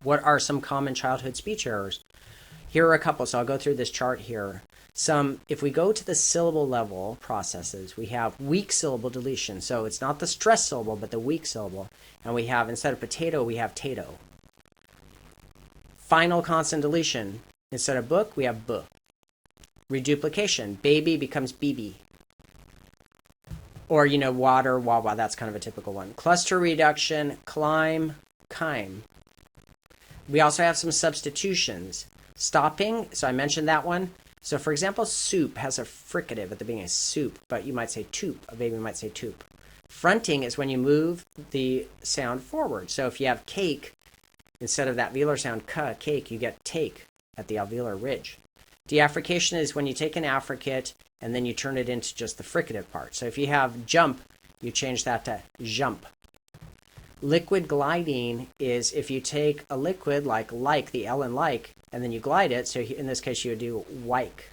What are some common childhood speech errors? Here are a couple, so I'll go through this chart here. If we go to the syllable level processes, we have weak syllable deletion. So it's not the stressed syllable, but the weak syllable. And we have, instead of potato, we have tato. Final consonant deletion. Instead of book, we have bu. Reduplication. Baby becomes BB. Or, water, wawa. That's kind of a typical one. Cluster reduction, climb, kime. We also have some substitutions. Stopping, so I mentioned that one. So for example, soup has a fricative at the beginning, soup, but you might say toop. A baby might say toop. Fronting is when you move the sound forward. So if you have cake, instead of that velar sound ka, cake, you get take at the alveolar ridge. Deaffrication is when you take an affricate and then you turn it into just the fricative part. So if you have jump, you change that to jump. Liquid gliding is if you take a liquid like, the L in like, and then you glide it. So in this case, you would do wike.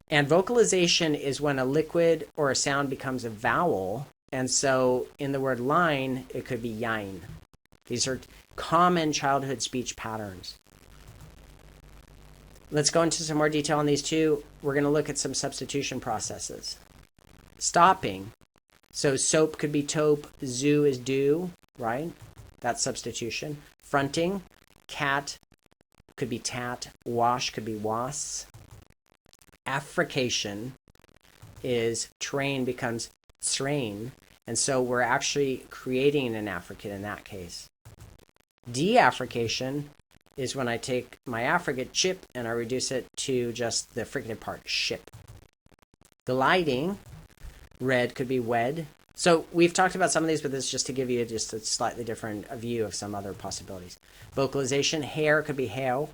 And vocalization is when a liquid or a sound becomes a vowel. And so in the word line, it could be yine. These are common childhood speech patterns. Let's go into some more detail on these two. We're going to look at some substitution processes. Stopping. So soap could be taupe, zoo is do, right? That's substitution. Fronting, cat could be tat, wash could be was. Affrication is train becomes train, and so we're actually creating an affricate in that case. Deaffrication is when I take my affricate chip and I reduce it to just the fricative part, ship. Gliding, red could be wed. So we've talked about some of these, but this is just to give you just a slightly different view of some other possibilities. Vocalization, hair could be hail.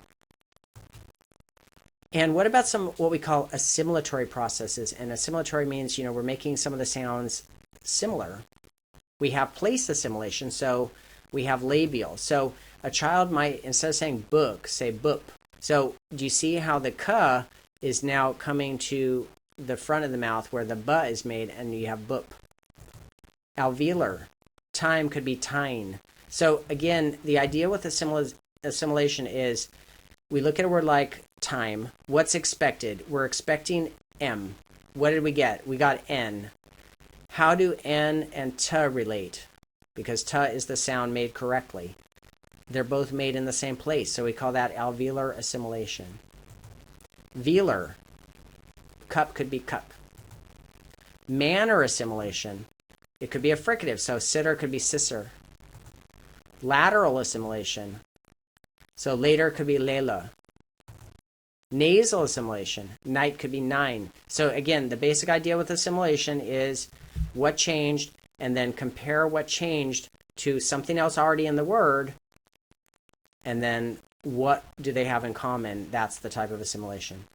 And what about what we call assimilatory processes? And assimilatory means, we're making some of the sounds similar. We have place assimilation, so we have labial. So a child might, instead of saying book, say boop. So do you see how the ka is now coming to the front of the mouth where the ba is made, and you have boop. Alveolar. Time could be tine. So again, the idea with assimilation is we look at a word like time. What's expected? We're expecting M. What did we get? We got N. How do N and ta relate? Because ta is the sound made correctly. They're both made in the same place, so we call that alveolar assimilation. Velar. Cup could be cup. Manner assimilation. It could be a fricative, so sitter could be sisser. Lateral assimilation. So later could be lela. Nasal assimilation. Night could be nine. So again, the basic idea with assimilation is what changed, and then compare what changed to something else already in the word, and then what do they have in common? That's the type of assimilation.